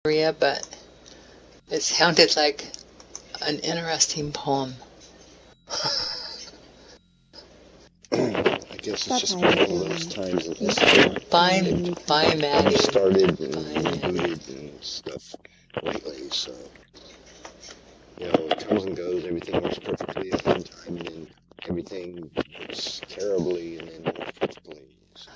Maria, but it sounded like an interesting poem. I guess it's just been one of those times that Bye, Maddie. started and rebooted and stuff lately, so it comes and goes, everything works perfectly at one time, and then everything works terribly and then works perfectly. So.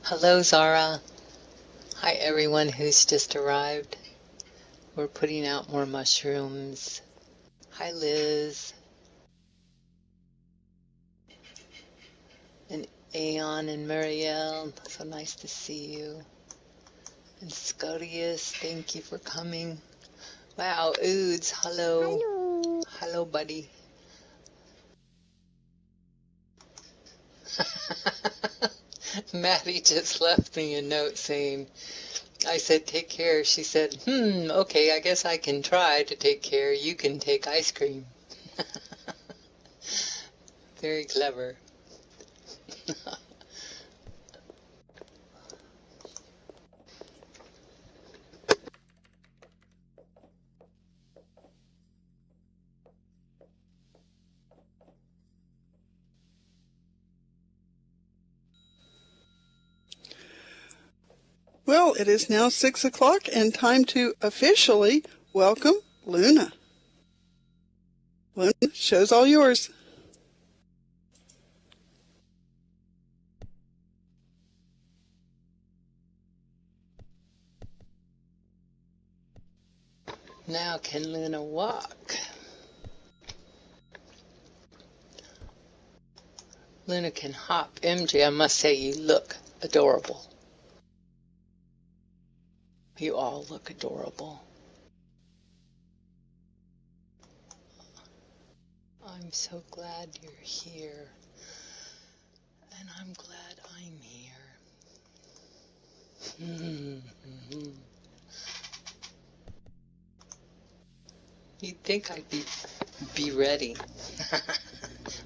Hello, Zara. Hi, everyone who's just arrived. We're putting out more mushrooms. Hi, Liz. And Aeon and Marielle. So nice to see you. And Scotius, thank you for coming. Wow, Oods, hello. Hello. Hello, buddy. Maddie just left me a note saying, I said, take care. She said, okay, I guess I can try to take care. You can take ice cream. Very clever. Well, it is now 6 o'clock and time to officially welcome Luna. Luna, show's all yours. Now can Luna walk? Luna can hop. MJ, I must say you look adorable. You all look adorable. I'm so glad you're here. And I'm glad I'm here. You'd think I'd be ready.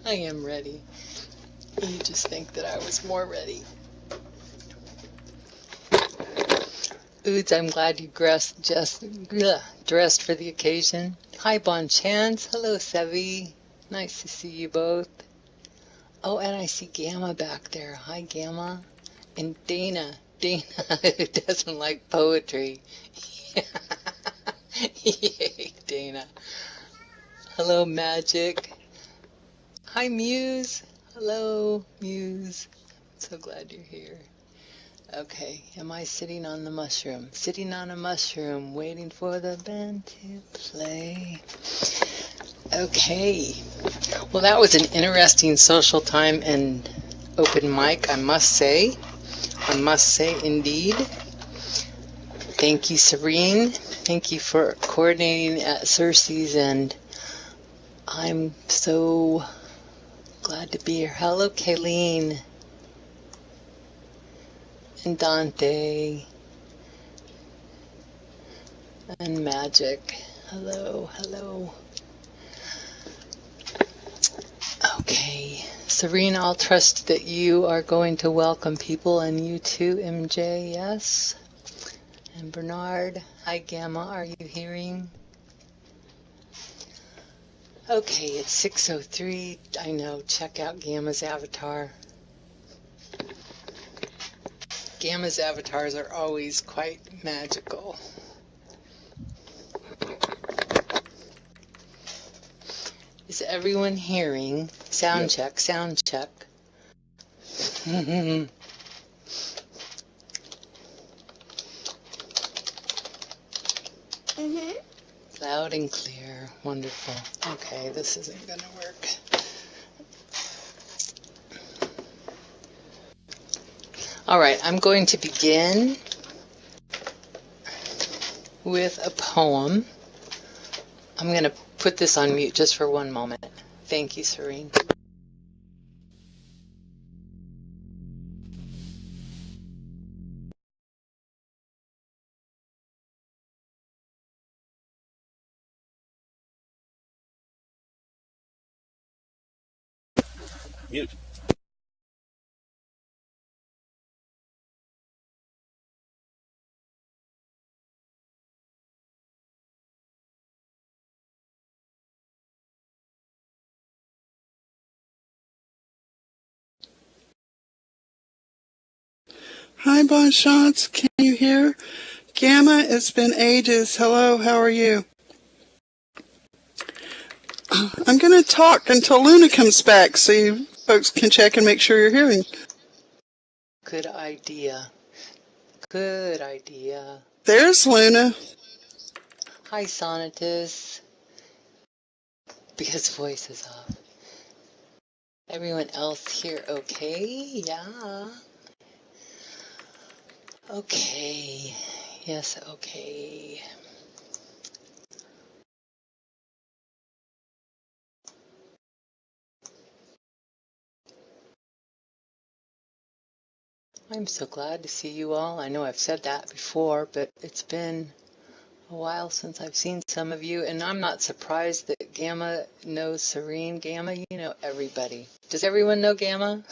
I am ready. You just think that I was more ready. Oods, I'm glad you dressed for the occasion. Hi, Bon Chance. Hello, Sevi. Nice to see you both. Oh, and I see Gamma back there. Hi, Gamma. And Dana. Dana, who doesn't like poetry. Yay, Dana. Hello, Magic. Hi, Muse. Hello, Muse. So glad you're here. Okay, am I sitting on the mushroom? Sitting on a mushroom, waiting for the band to play. Okay. Well, that was an interesting social time and open mic, I must say. I must say, indeed. Thank you, Serene. Thank you for coordinating at Circe's, and I'm so glad to be here. Hello, Kayleen. And Dante. And Magic. Hello, hello. Okay. Serene, I'll trust that you are going to welcome people, and you too, MJ, yes? And Bernard. Hi, Gamma, are you hearing? Okay, it's 6:03. I know, check out Gamma's avatar. Gamma's avatars are always quite magical. Is everyone hearing? Sound check, sound check. Loud and clear. Wonderful. Okay, this isn't going to work. All right, I'm going to begin with a poem. I'm going to put this on mute just for one moment. Thank you, Serene. Mute. Hi, Bon Chance. Can you hear? Gamma, it's been ages. Hello, how are you? I'm going to talk until Luna comes back so you folks can check and make sure you're hearing. Good idea. Good idea. There's Luna. Hi, Sonatus. Because voice is off. Everyone else here okay? Yeah. Okay. Yes, okay. I'm so glad to see you all. I know I've said that before, but it's been a while since I've seen some of you, and I'm not surprised that Gamma knows Serene. Gamma, you know everybody. Does everyone know Gamma?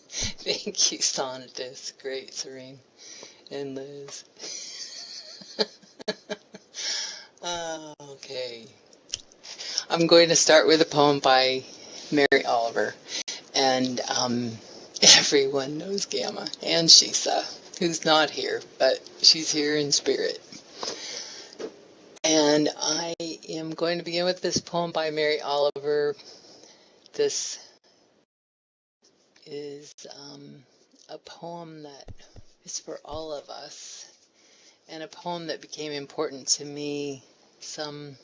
Thank you, Sonatus. Great, Serene. And Liz. Okay. I'm going to start with a poem by Mary Oliver. And everyone knows Gamma and Shisa, who's not here, but she's here in spirit. And I am going to begin with this poem by Mary Oliver. This is a poem that is for all of us, and a poem that became important to me some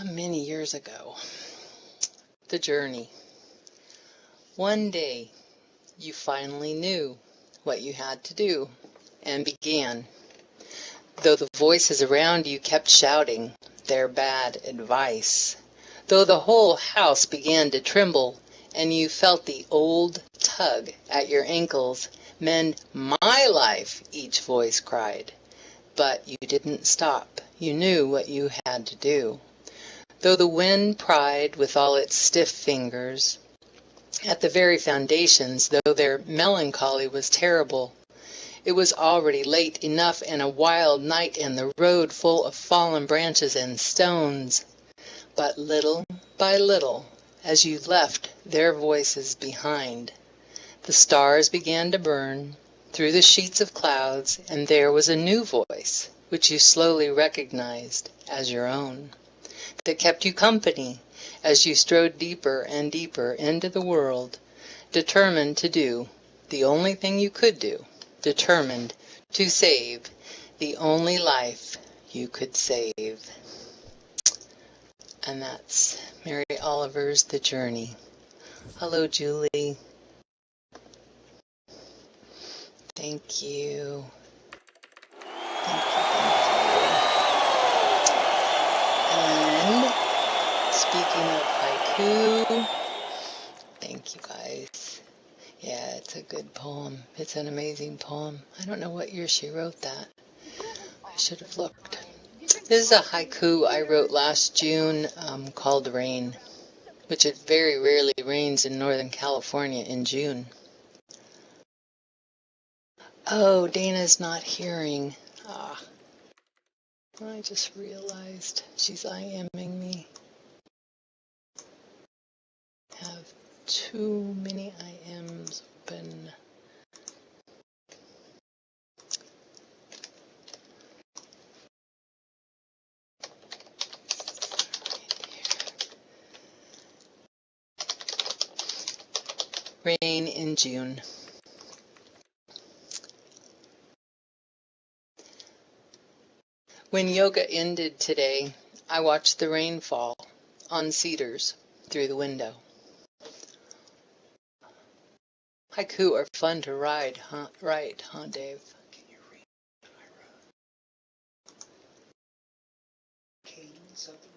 many years ago. The Journey. One day, you finally knew what you had to do and began. Though the voices around you kept shouting their bad advice, though the whole house began to tremble and you felt the old tug at your ankles, mend my life, each voice cried. But you didn't stop. You knew what you had to do. Though the wind pried with all its stiff fingers at the very foundations, though their melancholy was terrible, it was already late enough and a wild night and the road full of fallen branches and stones. But little by little, as you left their voices behind, the stars began to burn through the sheets of clouds, and there was a new voice, which you slowly recognized as your own, that kept you company as you strode deeper and deeper into the world, determined to do the only thing you could do, determined to save the only life you could save. And that's Mary Oliver's The Journey. Hello, Julie. Thank you. Thank you. And speaking of haiku, thank you guys. Yeah, it's a good poem. It's an amazing poem. I don't know what year she wrote that. I should have looked. This is a haiku I wrote last June called Rain, which it very rarely rains in Northern California in June. Oh, Dana's not hearing. Ah, I just realized she's IMing me. Have too many IMs open. Rain in June. When yoga ended today, I watched the rain fall on cedars through the window. Haiku are fun to write, huh, Dave? Can you read what I wrote? Cadence of the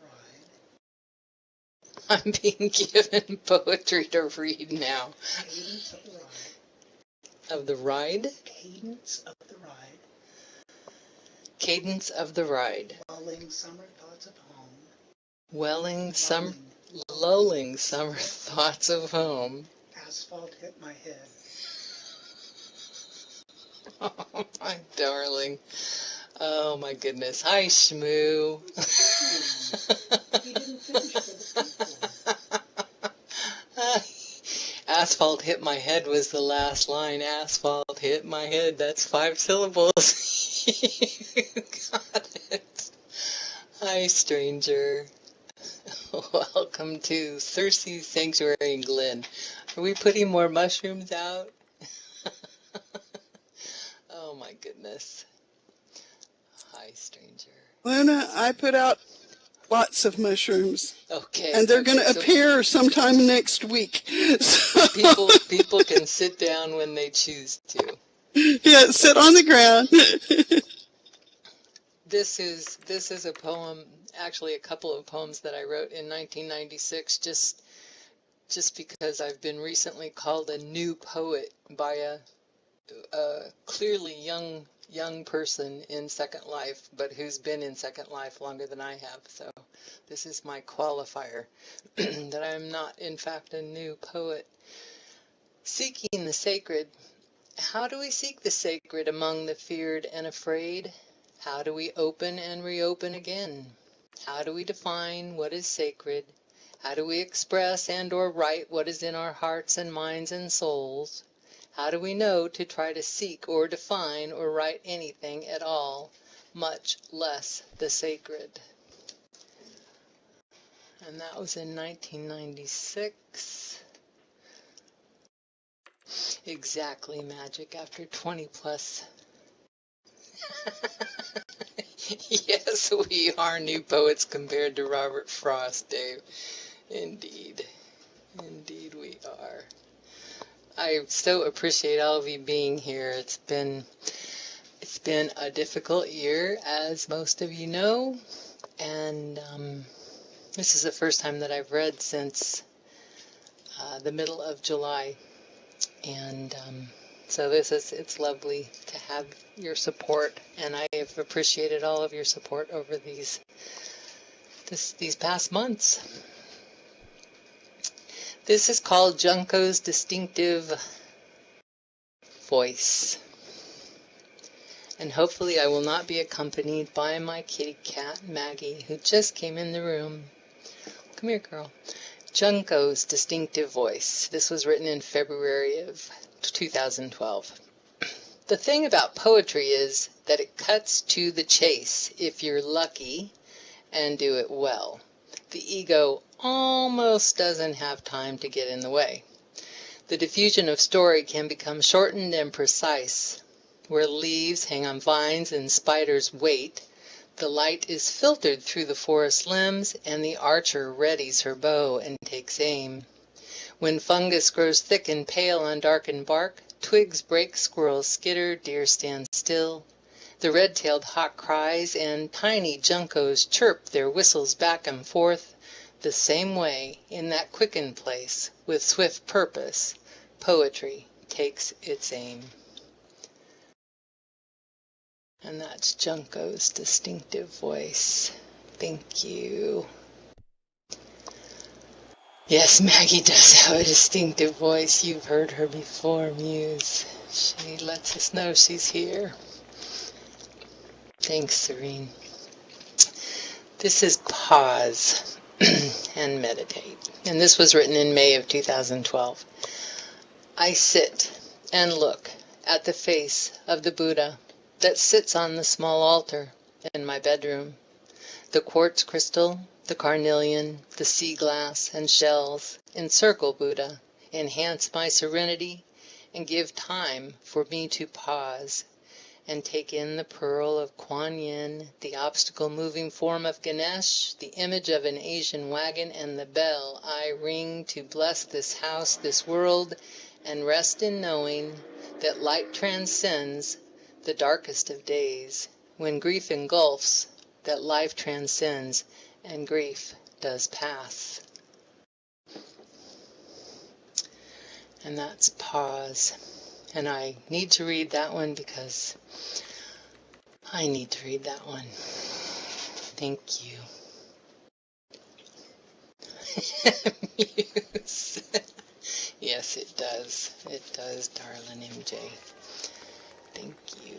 Ride. I'm being given poetry to read now. Cadence of the Ride. Of the ride? Cadence of the Ride. Cadence of the Ride. Welling summer thoughts of home. Welling lulling summer thoughts of home. Asphalt hit my head. Oh, my darling. Oh, my goodness. Hi, Shmoo. He didn't finish for the people. Asphalt hit my head was the last line. Asphalt hit my head. That's 5 syllables. You got it. Hi, stranger. Welcome to Circe Sanctuary in Glen. Are we putting more mushrooms out? Oh my goodness. Hi, stranger. Luna, I put out lots of mushrooms. Okay. And they're going to so appear sometime next week. So, people can sit down when they choose to. yeah, sit on the ground. This is a poem, actually a couple of poems that I wrote in 1996, just because I've been recently called a new poet by a clearly young person in Second Life, but who's been in Second Life longer than I have. So this is my qualifier that I'm not, in fact, a new poet. Seeking the sacred. How do we seek the sacred among the feared and afraid? How do we open and reopen again? How do we define what is sacred? How do we express and or write what is in our hearts and minds and souls? How do we know to try to seek or define or write anything at all, much less the sacred? And that was in 1996. Exactly, magic after 20 plus. Yes, we are new poets compared to Robert Frost, Dave. Indeed. Indeed we are. I so appreciate all of you being here. It's been a difficult year, as most of you know, and this is the first time that I've read since the middle of July, and so it's lovely to have your support, and I have appreciated all of your support over these past months. This is called Junko's Distinctive Voice. And hopefully I will not be accompanied by my kitty cat, Maggie, who just came in the room. Come here, girl. Junko's Distinctive Voice. This was written in February of 2012. The thing about poetry is that it cuts to the chase if you're lucky and do it well. The ego almost doesn't have time to get in the way. The diffusion of story can become shortened and precise. Where leaves hang on vines and spiders wait, the light is filtered through the forest limbs, and the archer readies her bow and takes aim. When fungus grows thick and pale on darkened bark, twigs break, squirrels skitter, deer stand still. The red-tailed hawk cries, and tiny juncos chirp their whistles back and forth. The same way, in that quickened place, with swift purpose, poetry takes its aim. And that's Junko's Distinctive Voice. Thank you. Yes, Maggie does have a distinctive voice. You've heard her before, Muse. She lets us know she's here. Thanks, Serene. This is Pause and Meditate. And this was written in May of 2012. I sit and look at the face of the Buddha that sits on the small altar in my bedroom. The quartz crystal, the carnelian, the sea glass, and shells encircle Buddha, enhance my serenity, and give time for me to pause and take in the pearl of Kuan Yin, the obstacle-moving form of Ganesh, the image of an Asian wagon, and the bell I ring to bless this house, this world, and rest in knowing that light transcends the darkest of days, when grief engulfs, that life transcends, and grief does pass. And that's Pause. And I need to read that one because I need to read that one. Thank you. Muse. Yes, it does. It does, darling MJ. Thank you.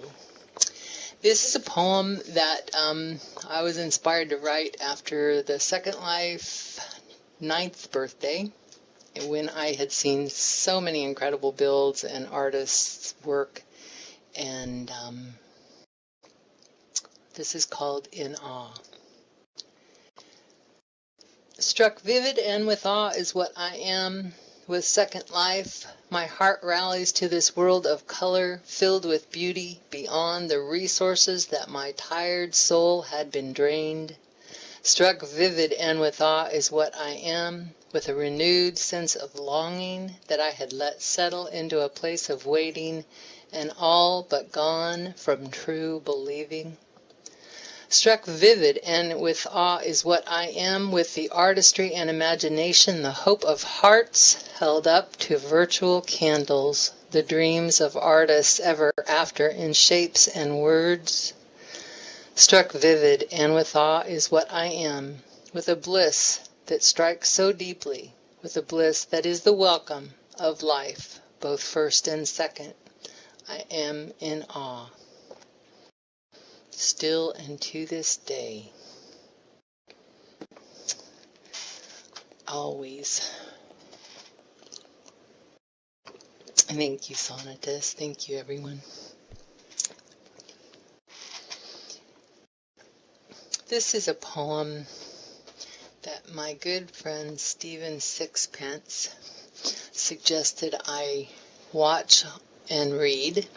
This is a poem that I was inspired to write after the Second Life 9th birthday, when I had seen so many incredible builds and artists' work. And this is called In Awe. Struck vivid and with awe is what I am. With Second Life, my heart rallies to this world of color filled with beauty beyond the resources that my tired soul had been drained. Struck vivid and with awe is what I am, with a renewed sense of longing that I had let settle into a place of waiting and all but gone from true believing. Struck vivid and with awe is what I am, with the artistry and imagination, the hope of hearts held up to virtual candles, the dreams of artists ever after in shapes and words. Struck vivid and with awe is what I am, with a bliss that strikes so deeply, with a bliss that is the welcome of life, both first and second. I am in awe. Still and to this day. Always. Thank you, Sonatus. Thank you, everyone. This is a poem that my good friend Stephen Sixpence suggested I watch and read.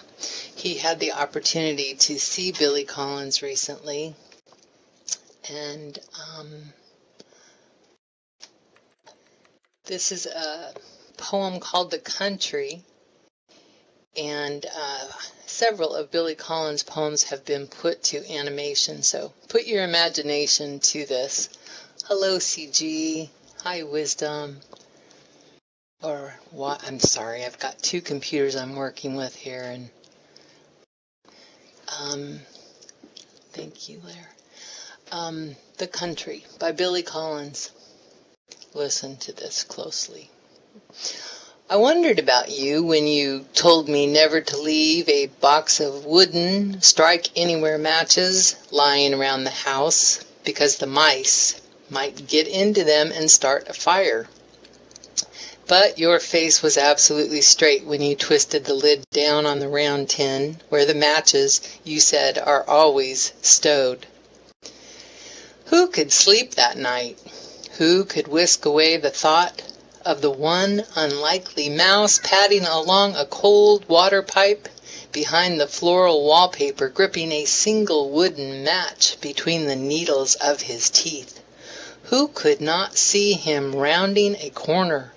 He had the opportunity to see Billy Collins recently, and this is a poem called The Country, and several of Billy Collins' poems have been put to animation, so put your imagination to this. Hello, CG. Hi, Wisdom. Or what? I'm sorry, I've got two computers I'm working with here, and thank you, Blair. The Country by Billy Collins. Listen to this closely. I wondered about you when you told me never to leave a box of wooden strike anywhere matches lying around the house because the mice might get into them and start a fire. But your face was absolutely straight when you twisted the lid down on the round tin where the matches, you said, are always stowed. Who could sleep that night? Who could whisk away the thought of the one unlikely mouse padding along a cold water pipe behind the floral wallpaper, gripping a single wooden match between the needles of his teeth? Who could not see him rounding a corner,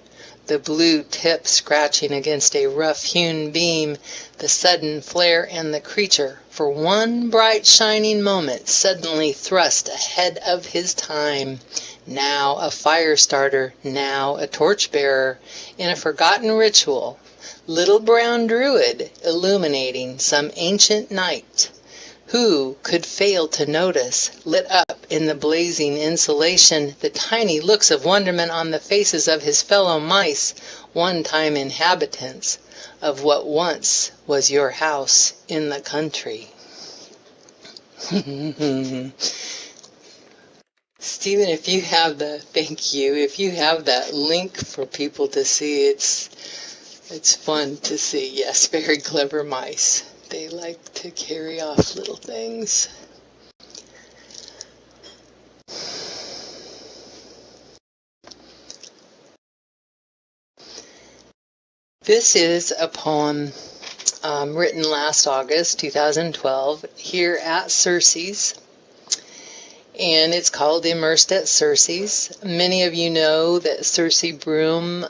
the blue tip scratching against a rough-hewn beam, the sudden flare, and the creature, for one bright shining moment, suddenly thrust ahead of his time, now a fire starter, now a torchbearer, in a forgotten ritual, little brown druid illuminating some ancient night? Who could fail to notice, lit up in the blazing insulation, the tiny looks of wonderment on the faces of his fellow mice, one-time inhabitants of what once was your house in the country? Stephen, if you have if you have that link for people to see, it's fun to see. Yes, very clever mice. They like to carry off little things. This is a poem written last August, 2012, here at Circe's. And it's called Immersed at Circe's. Many of you know that Circe Broom,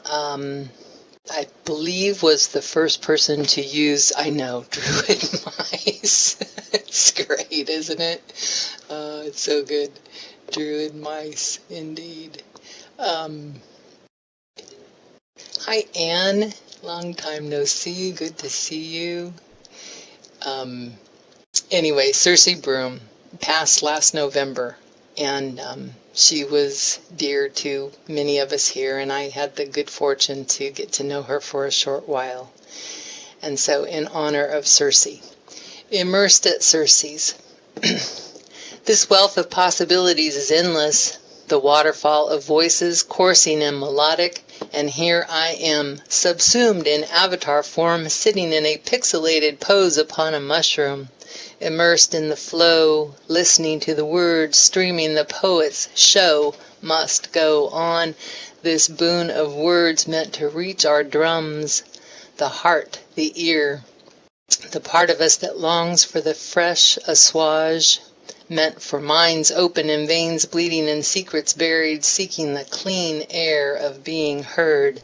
I believe, was the first person to use, druid mice. It's great, isn't it? It's so good. Druid mice, indeed. Hi, Anne. Long time no see. Good to see you. Anyway, Circe Broom passed last November. And she was dear to many of us here, and I had the good fortune to get to know her for a short while. And so in honor of Circe, immersed at Circe's. This wealth of possibilities is endless, the waterfall of voices coursing in melodic, and here I am, subsumed in avatar form, sitting in a pixelated pose upon a mushroom, immersed in the flow, listening to the words, streaming the poet's show must go on, this boon of words meant to reach our drums, the heart, the ear, the part of us that longs for the fresh assuage, meant for minds open and veins bleeding and secrets buried, seeking the clean air of being heard,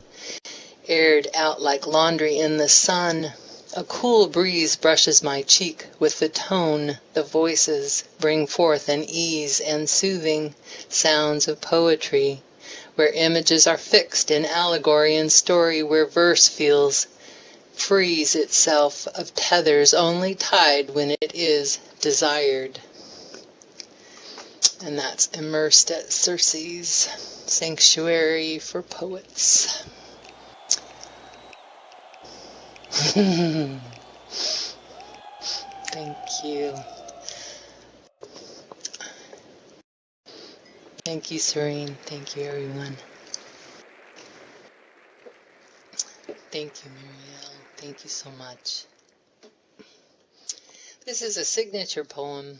aired out like laundry in the sun. A cool breeze brushes my cheek with the tone, the voices bring forth an ease and soothing sounds of poetry, where images are fixed in allegory and story, where verse frees itself of tethers only tied when it is desired. And that's immersed at Circe's Sanctuary for Poets. Thank you. Thank you, Serene. Thank you, everyone. Thank you, Marielle. Thank you so much. This is a signature poem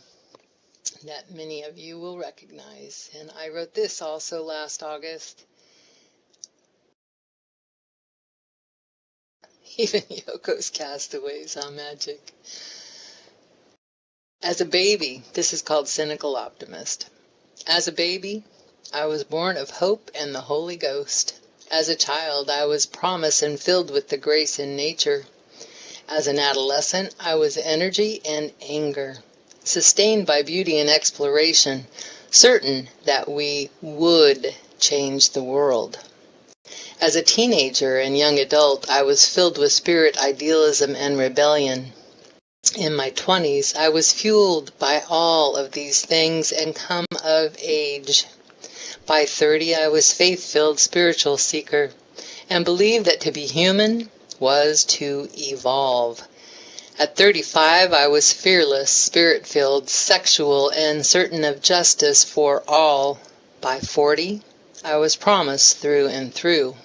that many of you will recognize, and I wrote this also last August. Even Yoko's Castaways, how magic. As a baby, this is called Cynical Optimist. As a baby, I was born of hope and the Holy Ghost. As a child, I was promise and filled with the grace in nature. As an adolescent, I was energy and anger, sustained by beauty and exploration, certain that we would change the world. As a teenager and young adult, I was filled with spirit, idealism, and rebellion. In my 20s, I was fueled by all of these things and come of age. By 30, I was faith-filled spiritual seeker and believed that to be human was to evolve. At 35, I was fearless, spirit-filled, sexual, and certain of justice for all. By 40, I was promised through and through.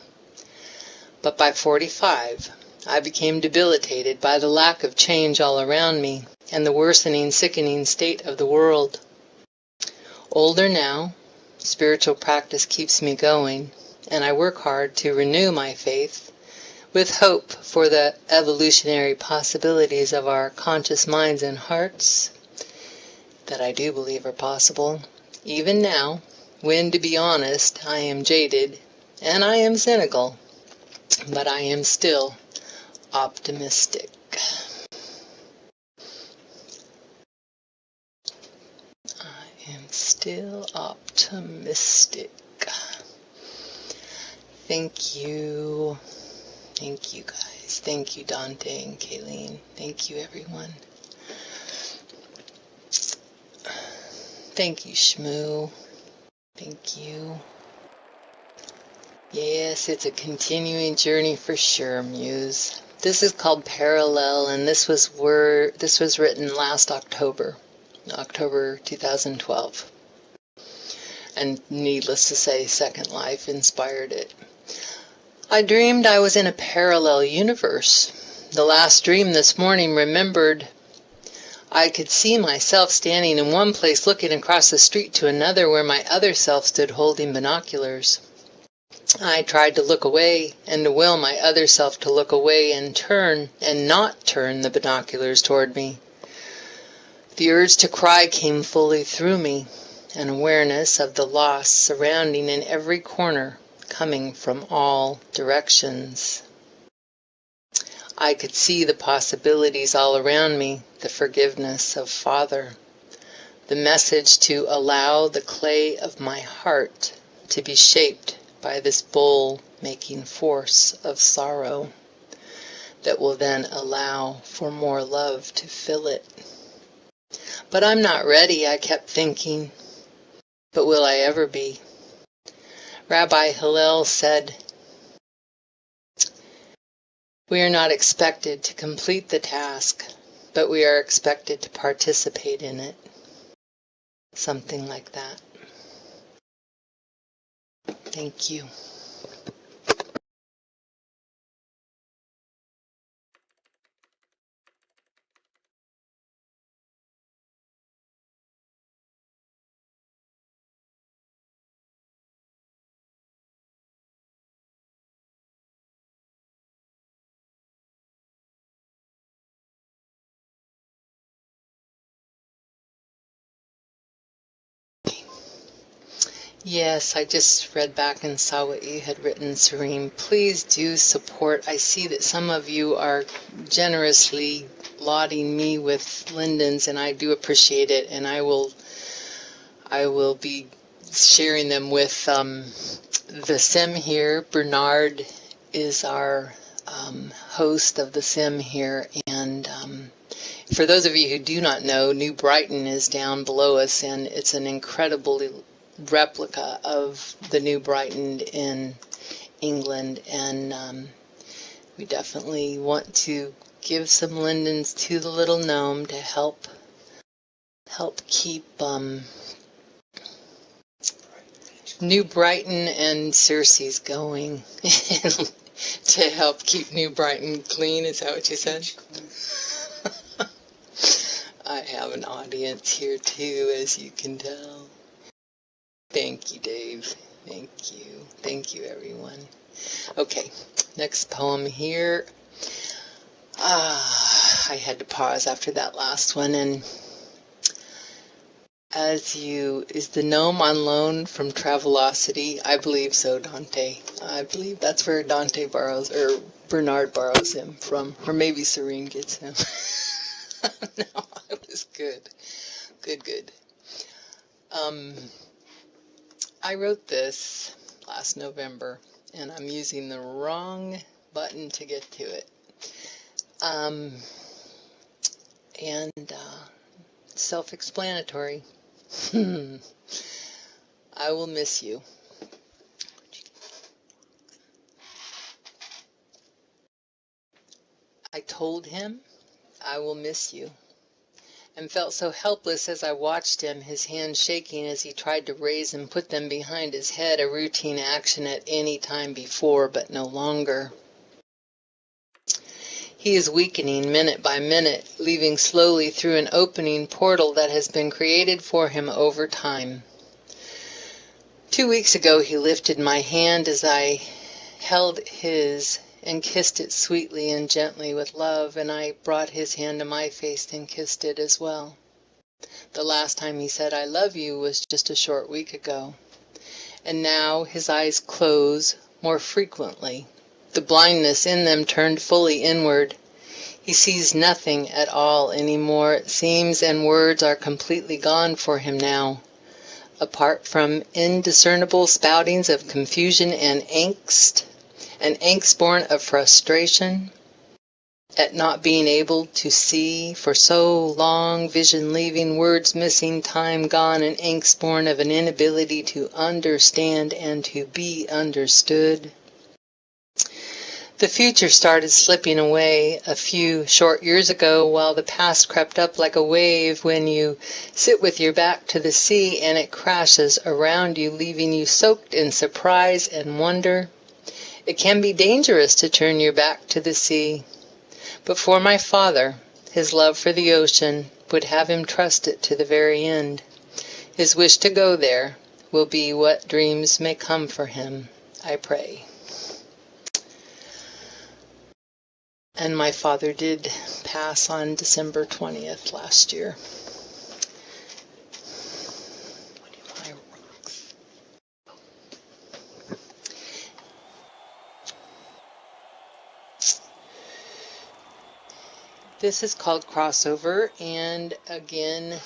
But by 45, I became debilitated by the lack of change all around me and the worsening, sickening state of the world. Older now, spiritual practice keeps me going, and I work hard to renew my faith with hope for the evolutionary possibilities of our conscious minds and hearts that I do believe are possible, even now, when, to be honest, I am jaded and I am cynical, but I am still optimistic. I am still optimistic. Thank you. Thank you, guys. Thank you, Dante and Kayleen. Thank you, everyone. Thank you, Shmoo. Thank you. Yes, it's a continuing journey for sure, Muse. This is called Parallel, and this was written last October 2012. And needless to say, Second Life inspired it. I dreamed I was in a parallel universe. The last dream this morning remembered I could see myself standing in one place looking across the street to another where my other self stood holding binoculars. I tried to look away and to will my other self to look away and not turn the binoculars toward me. The urge to cry came fully through me, an awareness of the loss surrounding in every corner, coming from all directions. I could see the possibilities all around me, the forgiveness of Father, the message to allow the clay of my heart to be shaped by this bowl-making force of sorrow that will then allow for more love to fill it. But I'm not ready, I kept thinking. but will I ever be? Rabbi Hillel said, "We are not expected to complete the task, but we are expected to participate in it." Something like that. Thank you. Yes, I just read back and saw what you had written, Serene. Please do support. I see that some of you are generously lauding me with lindens, and I do appreciate it. And I will be sharing them with the sim here. Bernard is our host of the sim here, and for those of you who do not know, New Brighton is down below us, and it's an incredible replica of the New Brighton in England, and we definitely want to give some lindens to the little gnome to help keep New Brighton and Circe's going. To help keep New Brighton clean, is that what you said? I have an audience here too, as you can tell. Thank you, Dave. Thank you. Thank you, everyone. Okay, next poem here. I had to pause after that last one. And is the gnome on loan from Travelocity? I believe so, Dante. I believe that's where Dante borrows, or Bernard borrows him from, or maybe Serene gets him. No, it was good. Good. I wrote this last November, and I'm using the wrong button to get to it. Self-explanatory. I will miss you. I told him I will miss you, and felt so helpless as I watched him, his hands shaking as he tried to raise and put them behind his head, a routine action at any time before, but no longer. He is weakening minute by minute, leaving slowly through an opening portal that has been created for him over time. 2 weeks ago he lifted my hand as I held his and kissed it sweetly and gently with love, and I brought his hand to my face and kissed it as well. The last time he said I love you was just a short week ago, and now his eyes close more frequently, the blindness in them turned fully inward. He sees nothing at all anymore, it seems, and words are completely gone for him now. Apart from indiscernible spoutings of confusion and angst born of frustration at not being able to see for so long, vision leaving, words missing, time gone, and angst born of an inability to understand and to be understood. The future started slipping away a few short years ago, while the past crept up like a wave when you sit with your back to the sea and it crashes around you, leaving you soaked in surprise and wonder. It can be dangerous to turn your back to the sea, but for my father, his love for the ocean would have him trust it to the very end. His wish to go there will be what dreams may come for him, I pray. And my father did pass on December 20th last year. My rocks. This is called Crossover, and again,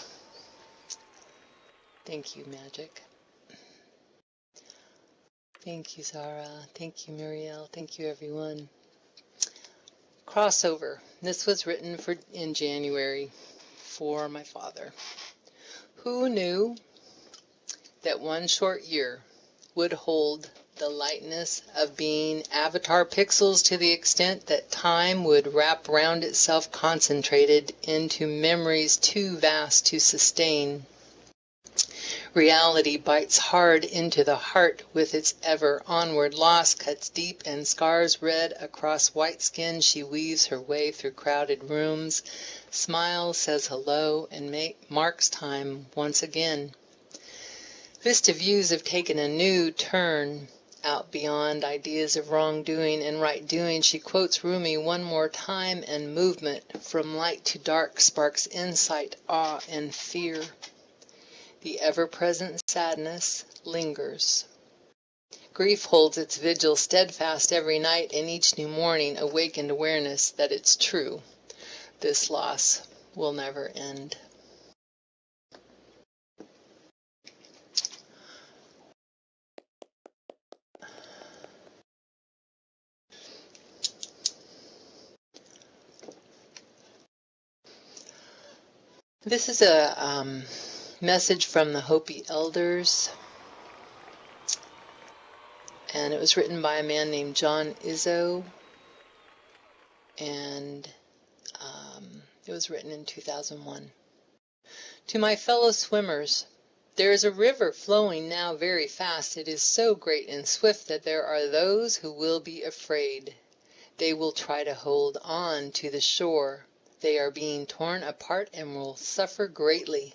thank you, Magic. Thank you, Zara. Thank you, Muriel. Thank you, everyone. Crossover. This was written in January for my father. Who knew that one short year would hold the lightness of being avatar pixels to the extent that time would wrap round itself concentrated into memories too vast to sustain. Reality bites hard into the heart with its ever onward loss, cuts deep and scars red across white skin. She weaves her way through crowded rooms, smiles, says hello, and marks time once again. Vista views have taken a new turn. Out beyond ideas of wrongdoing and right doing, she quotes Rumi one more time, and movement from light to dark sparks insight, awe, and fear. The ever-present sadness lingers. Grief holds its vigil steadfast every night, and each new morning awakened awareness that it's true. This loss will never end. This is a message from the Hopi elders, and it was written by a man named John Izzo, and it was written in 2001. To my fellow swimmers, there is a river flowing now very fast. It is so great and swift that there are those who will be afraid. They will try to hold on to the shore. They are being torn apart and will suffer greatly.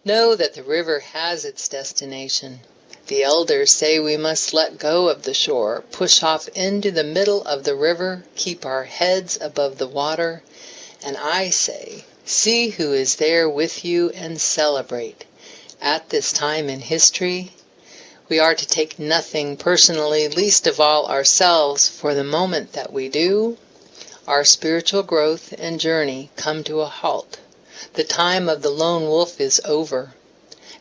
Know that the river has its destination. The elders say we must let go of the shore, push off into the middle of the river, keep our heads above the water, and I say, see who is there with you and celebrate. At this time in history, we are to take nothing personally, least of all ourselves, for the moment that we do, our spiritual growth and journey come to a halt. The time of the lone wolf is over.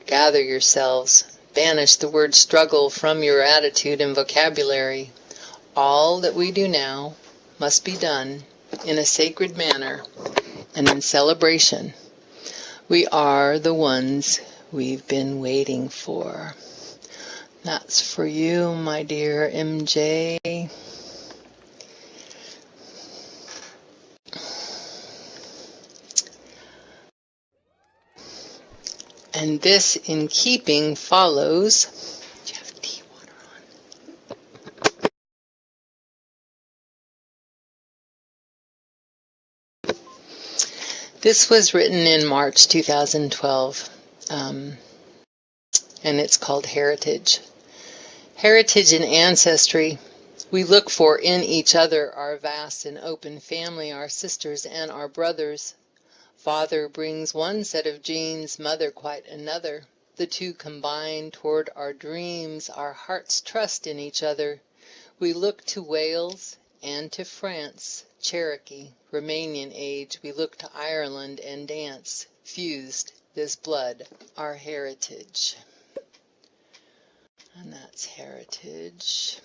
Gather yourselves. Banish the word struggle from your attitude and vocabulary. All that we do now must be done in a sacred manner and in celebration. We are the ones we've been waiting for. That's for you, my dear MJ. And this in keeping follows. Do you have tea water on? This was written in March 2012, and it's called Heritage. Heritage and ancestry. We look for in each other our vast and open family, our sisters and our brothers. Father brings one set of genes, mother quite another. The two combine toward our dreams, our hearts trust in each other. We look to Wales and to France, Cherokee, Romanian age. We look to Ireland and dance, fused, this blood, our heritage. And that's heritage.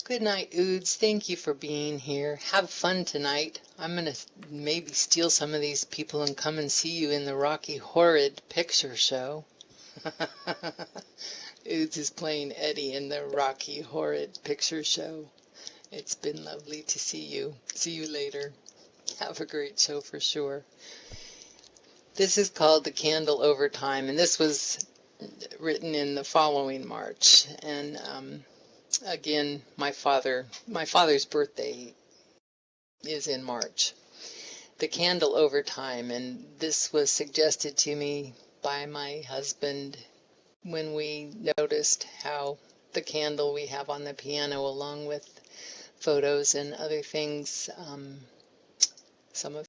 Good night, Oods. Thank you for being here. Have fun tonight. I'm going to maybe steal some of these people and come and see you in the Rocky Horrid picture show. Oods is playing Eddie in the Rocky Horrid picture show. It's been lovely to see you. See you later. Have a great show for sure. This is called The Candle Over Time, and this was written in the following March. And again, my father's birthday is in March. The Candle Over Time, and this was suggested to me by my husband when we noticed how the candle we have on the piano, along with photos and other things, some of